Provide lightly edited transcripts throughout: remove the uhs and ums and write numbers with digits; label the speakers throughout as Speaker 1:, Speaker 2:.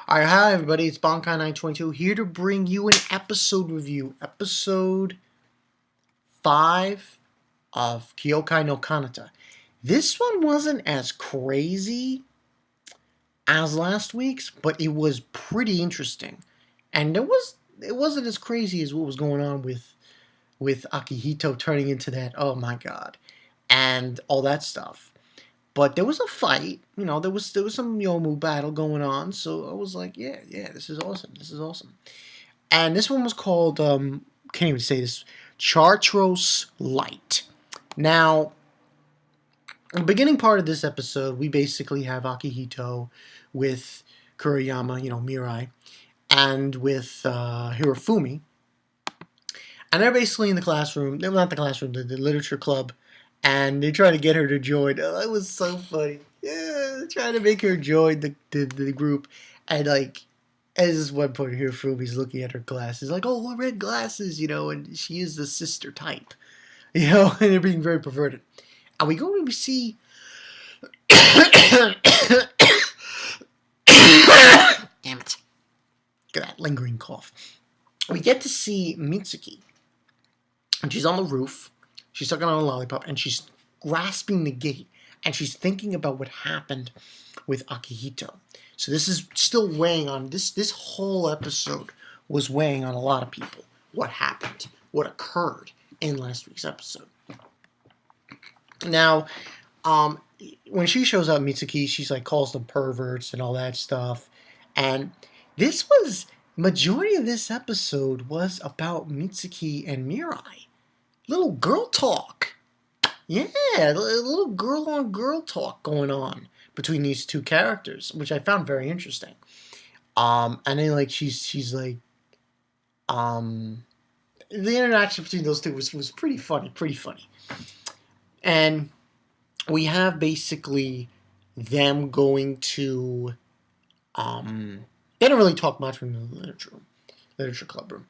Speaker 1: Alright, hi everybody, it's Bonkai922 here to bring you an episode review. Episode 5 of Kyoukai no Kanata. This one wasn't as crazy as last week's, but it was pretty interesting. And it wasn't as crazy as what was going on with Akihito turning into that, oh my god, and all that stuff. But there was a fight, there was some yomu battle going on, so I was like, yeah, this is awesome. And this one was called, can't even say this, Chartreuse Light. Now, in the beginning part of this episode, we basically have Akihito with Kuriyama, Mirai, and with Hirofumi. And they're basically in the classroom, not the classroom, the literature club, and they try to get her to join. Oh, it was so funny. Yeah, trying to make her join the group. And like, as one point here, Fumi's looking at her glasses, like, oh, red glasses, and she is the sister type, and they're being very perverted. And we go and we see. Damn it. Get that lingering cough. We get to see Mitsuki. And she's on the roof. She's sucking on a lollipop, and she's grasping the gate, and she's thinking about what happened with Akihito. So this is still weighing on, this whole episode was weighing on a lot of people. What happened, what occurred in last week's episode. Now, when she shows up, Mitsuki, she's like, calls them perverts and all that stuff. And majority of this episode was about Mitsuki and Mirai. Little girl talk. Yeah, a little girl on girl talk going on between these two characters, which I found very interesting. And then like she's like, the interaction between those two was pretty funny. And we have basically them going to, they don't really talk much in the literature club room.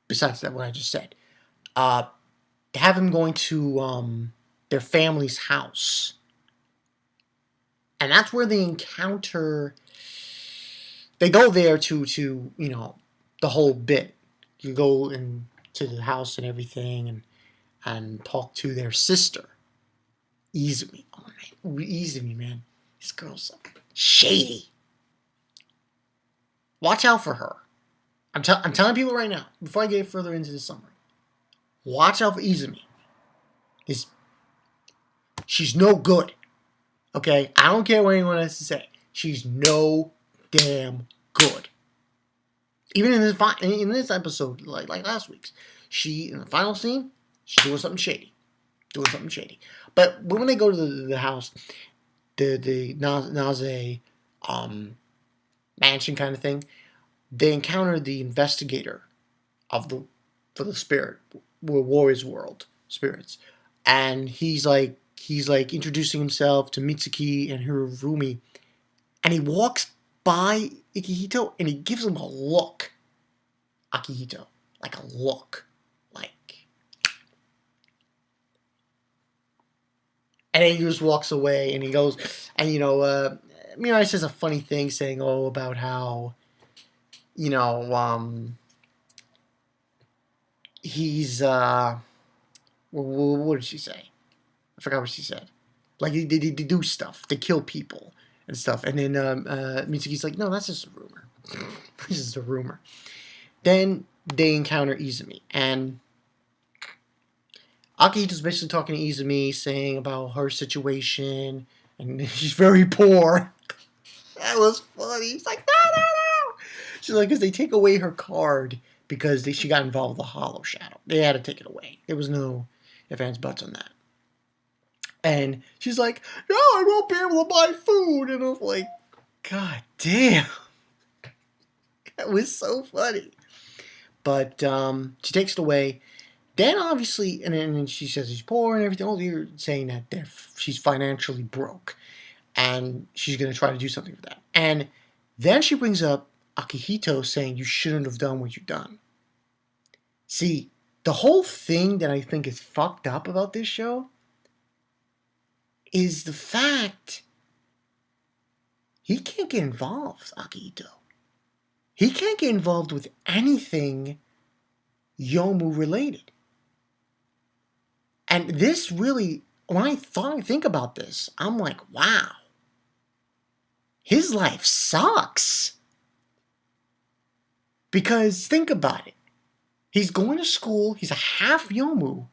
Speaker 1: Besides that, what I just said, have them going to their family's house, and that's where they encounter. They go there to the whole bit. You go into the house and everything, and talk to their sister, IZUMI. Oh man, IZUMI, man, this girl's shady. Watch out for her. I'm telling people right now, before I get further into the summary, watch out for IZUMI. She's no good. Okay? I don't care what anyone has to say. She's no damn good. Even in this episode, like last week's, in the final scene, she's doing something shady. But when they go to the house, the Naze mansion kind of thing, they encounter the investigator for the spirit warriors world spirits, and he's like introducing himself to Mitsuki and Hirofumi, and he walks by Akihito and he gives him a look. Akihito, like a look, like, and then he just walks away and he goes, and Mirai says a funny thing saying, oh, about how, he's, what did she say? I forgot what she said. Like, they do stuff. They kill people and stuff. And then Mitsuki's like, no, that's just a rumor. This is a rumor. Then they encounter IZUMI. And Akihito's basically talking to IZUMI, saying about her situation. And she's very poor. That was funny. He's like, no. She's like, because they take away her card because she got involved with the Hollow Shadow. They had to take it away. There was no ifs, ands, buts on that. And she's like, no, I won't be able to buy food. And I was like, God damn. That was so funny. But she takes it away. Then obviously, and then she says she's poor and everything. Oh, you're saying that she's financially broke. And she's going to try to do something for that. And then she brings up Akihito saying you shouldn't have done what you've done. See, the whole thing that I think is fucked up about this show is the fact he can't get involved, Akihito. He can't get involved with anything yomu related. And this really, when I think about this, I'm like, wow. His life sucks. Because think about it. He's going to school, he's a half yomu,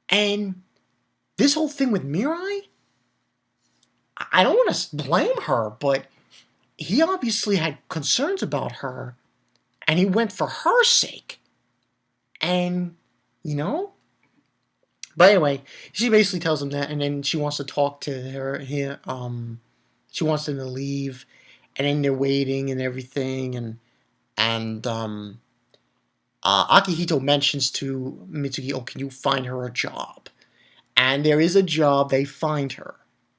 Speaker 1: and this whole thing with Mirai, I don't want to blame her, but he obviously had concerns about her, and he went for her sake. And, you know? But anyway, she basically tells him that, and then she wants to talk to her. She wants him to leave, and then they're waiting and everything, and Akihito mentions to Mitsuki, "Oh, can you find her a job?" And there is a job. They find her,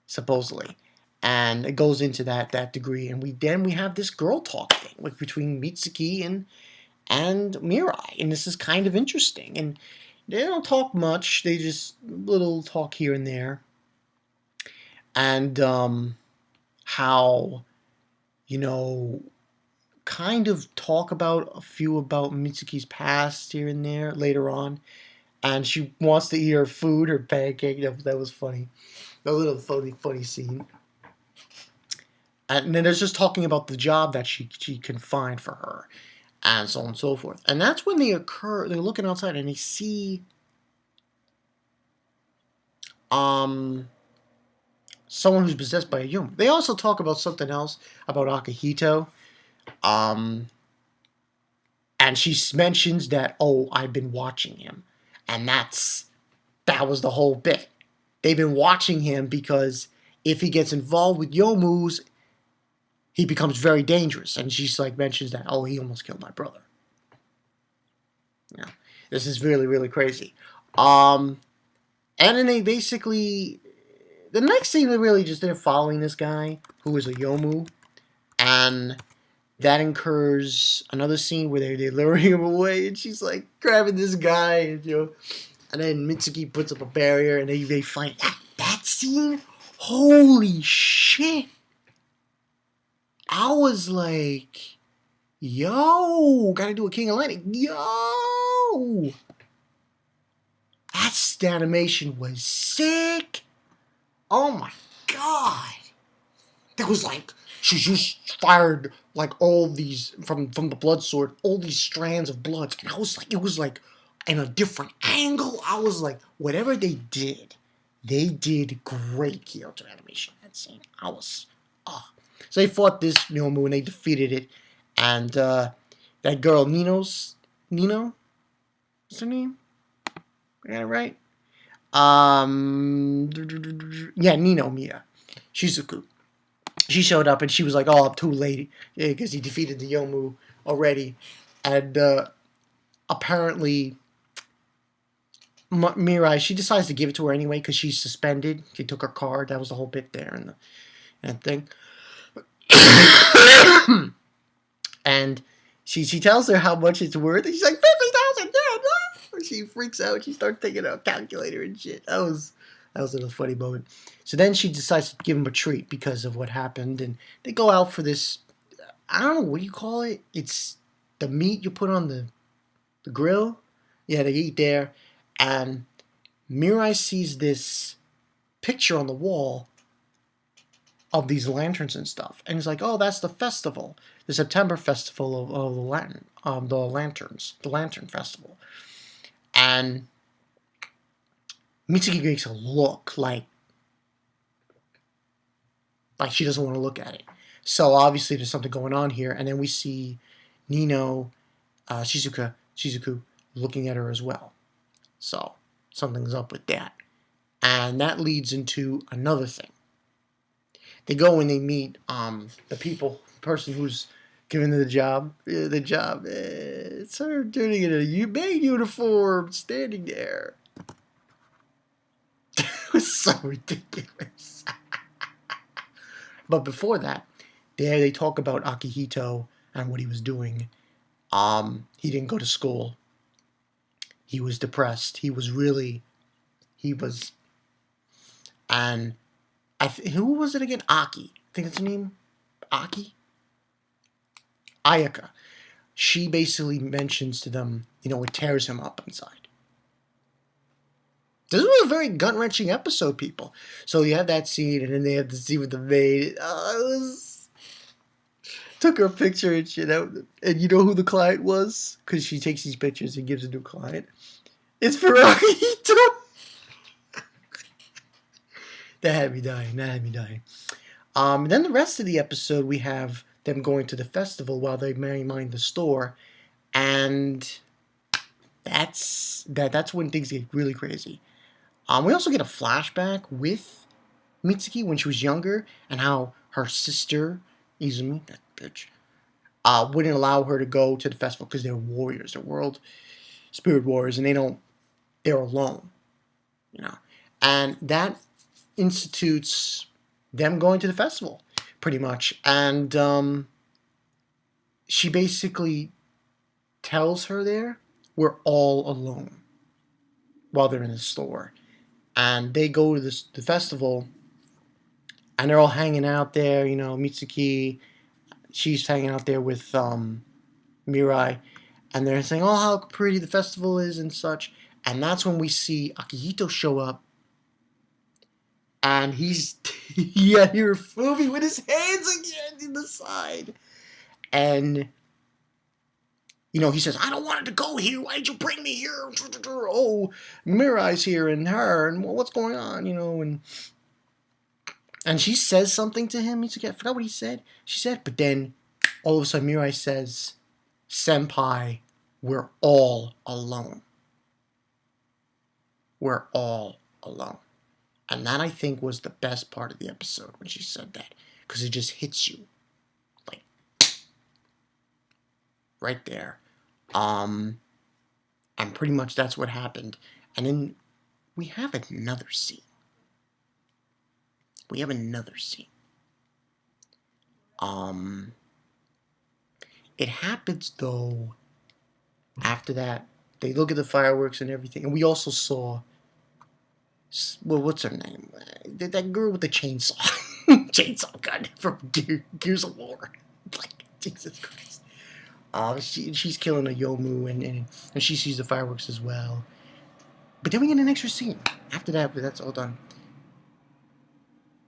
Speaker 1: supposedly, and it goes into that degree. And we have this girl talk thing between Mitsuki and Mirai, and this is kind of interesting. And they don't talk much. They just little talk here and there, and how, kind of talk about a few about Mitsuki's past here and there later on. And she wants to eat her food, her pancake. That was funny. A little funny scene. And then there's just talking about the job that she can find for her, and so on and so forth. And that's when they're looking outside and they see someone who's possessed by a yomu. They also talk about something else about Akihito. And she mentions that, "Oh, I've been watching him." And that was the whole bit. They've been watching him because if he gets involved with yomus, he becomes very dangerous. And she's like mentions that, "Oh, he almost killed my brother." Yeah, this is really, really crazy. And then they basically, the next scene, they're following this guy who is a yomu, and that incurs another scene where they're luring him away, and she's like grabbing this guy, and and then Mitsuki puts up a barrier, and they fight. That scene, holy shit! I was like, yo, gotta do a King of Lightning, yo! That animation was sick. Oh my god! That was like, she just fired like all these from the blood sword, all these strands of blood, and I was like, it was like in a different angle. I was like, whatever they did great Kyoto animation. That scene, I was, So they fought this yomu and they defeated it, and that girl Nino, what's her name? I got it right. Yeah, Nino Mia, Shizuku. She showed up and she was like, "Oh, I'm too late," because he defeated the yomu already, and apparently Mirai, she decides to give it to her anyway because she's suspended. She took her card. That was the whole bit there and thing. And she tells her how much it's worth, and she's like, 50,000. Yeah. She freaks out. She starts taking out a calculator and shit. That was a little funny moment. So then she decides to give him a treat because of what happened, and they go out for this. I don't know, what do you call it? It's the meat you put on the grill. Yeah, they eat there, and Mirai sees this picture on the wall of these lanterns and stuff, and he's like, "Oh, that's the festival, the September festival of the lanterns, the Lantern Festival." And Mitsuki makes a look like she doesn't want to look at it. So obviously there's something going on here, and then we see Nino, Shizuku looking at her as well. So something's up with that, and that leads into another thing. They go and they meet the person who's given the job. It's her turning in a maid uniform, standing there. It was so ridiculous. But before that, they talk about Akihito and what he was doing. He didn't go to school. He was depressed. And who was it again? Aki. I think that's the name. Ayaka. She basically mentions to them, you know, it tears him up inside. This was a very gut-wrenching episode, people. So you have that scene, and then they have the scene with the maid. Took her a picture and shit out. And you know who the client was? Because she takes these pictures and gives a new client. It's Akihito. That had me dying. Then the rest of the episode, we have them going to the festival while they mind the store. And that's when things get really crazy. We also get a flashback with Mitsuki when she was younger and how her sister, IZUMI, that bitch, wouldn't allow her to go to the festival because they're warriors. They're world spirit warriors, and they're alone, you know. And that institutes them going to the festival, pretty much. And she basically tells her there, we're all alone, while they're in the store. And they go to the festival, and they're all hanging out there, you know, Mitsuki, she's hanging out there with Mirai, and they're saying, oh, how pretty the festival is and such. And that's when we see Akihito show up, and he's you're moving with his hands again in the side. And you know, he says, I don't want it to go here. Why did you bring me here? Oh, Mirai's here and her, and what's going on, you know? And she says something to him. I forgot what he said. She said, but then all of a sudden Mirai says, Senpai, we're all alone. We're all alone. And that, I think, was the best part of the episode when she said that. Because it just hits you. Like, right there. And pretty much that's what happened. And then we have another scene. It happens, though, after that. They look at the fireworks and everything. And we also saw, well, what's her name? That girl with the chainsaw. Chainsaw gun from Gears of War. Like, Jesus Christ. She's killing a yomu, and she sees the fireworks as well. But then we get an extra scene. After that, but that's all done.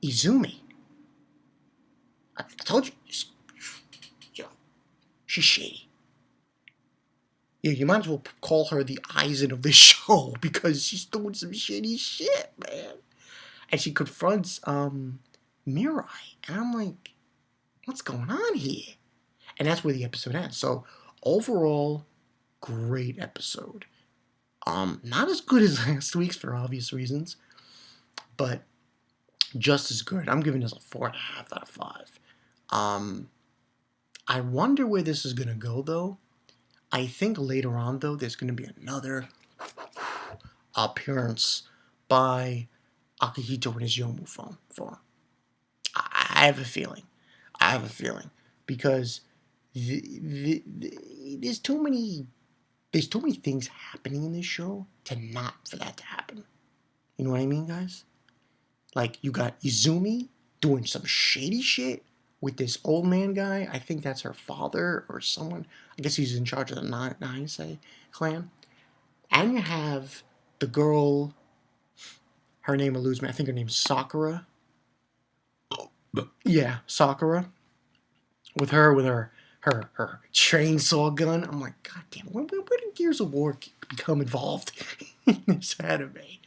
Speaker 1: IZUMI. I told you. She's shady. Yeah, you might as well call her the Aizen of the show, because she's doing some shady shit, man. And she confronts Mirai, and I'm like, what's going on here? And that's where the episode ends. So overall, great episode. Not as good as last week's for obvious reasons, but just as good. I'm giving this a 4.5 out of 5. I wonder where this is gonna go, though. I think later on, though, there's gonna be another appearance by Akihito in his yomu form. I have a feeling. Because there's too many things happening in this show for that to happen. You know what I mean, guys? Like, you got IZUMI doing some shady shit with this old man guy. I think that's her father or someone. I guess he's in charge of the Nine clan. And you have the girl, her name eludes me. I think her name's Sakura. Yeah, Sakura. With her chainsaw gun. I'm like, God damn, where did Gears of War become involved in this anime?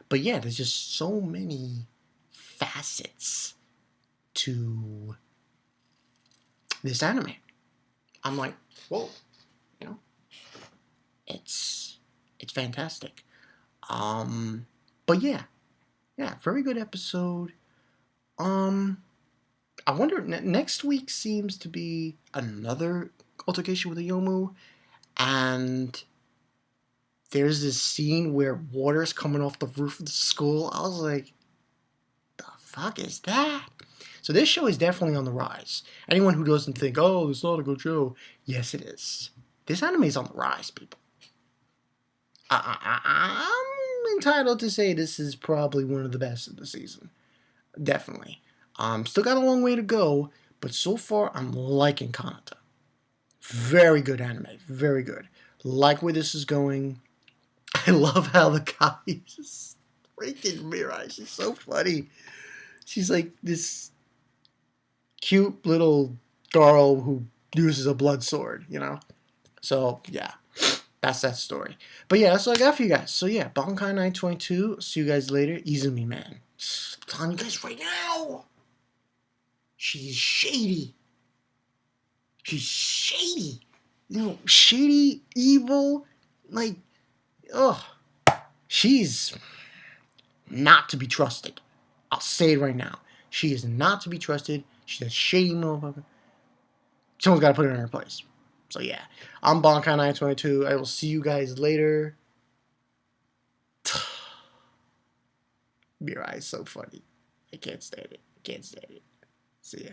Speaker 1: But yeah, there's just so many facets to this anime. I'm like, whoa, you know, it's fantastic. But yeah, very good episode. I wonder, next week seems to be another altercation with a yomu, and there's this scene where water's coming off the roof of the school. I was like, the fuck is that? So this show is definitely on the rise. Anyone who doesn't think, oh, it's not a good show, yes it is. This anime is on the rise, people. I'm entitled to say this is probably one of the best of the season. Definitely. Still got a long way to go, but so far I'm liking Kanata. Very good anime. Very good. Like where this is going. I love how the guy is just freaking Mirai. She's so funny. She's like this cute little girl who uses a blood sword, you know? So, yeah. That's that story. But yeah, that's all I got for you guys. So yeah, Bankai 922. See you guys later. IZUMI, man. I'm telling you guys right now. She's shady. She's shady. You know, shady, evil, like, ugh. She's not to be trusted. I'll say it right now. She is not to be trusted. She's a shady motherfucker. Someone's got to put her in her place. So yeah, I'm Bankai 922. I will see you guys later. Mirai is so funny. I can't stand it. I can't stand it. See ya.